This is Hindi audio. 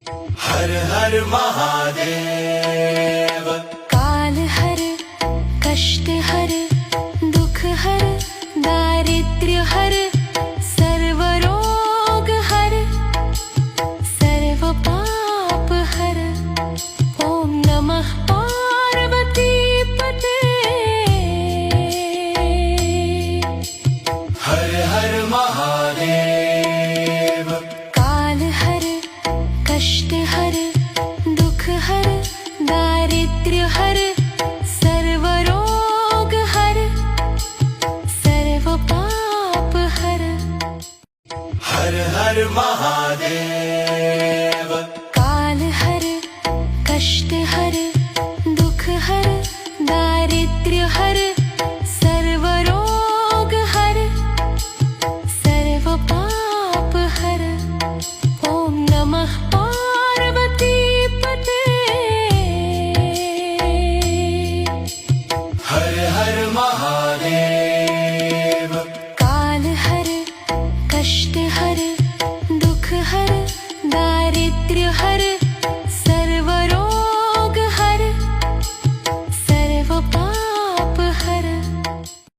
हर हर महादेव। काल हर कष्ट हर दुख हर दारिद्र्य हर सर्व रोग हर सर्व पाप हर। ओम नमः पार्वती पते। हर हर महादेव। काल हर कष्ट हर दुख हर दारिद्र्य हर सर्व रोग हर सर्व पाप हर। हर हर महादेव।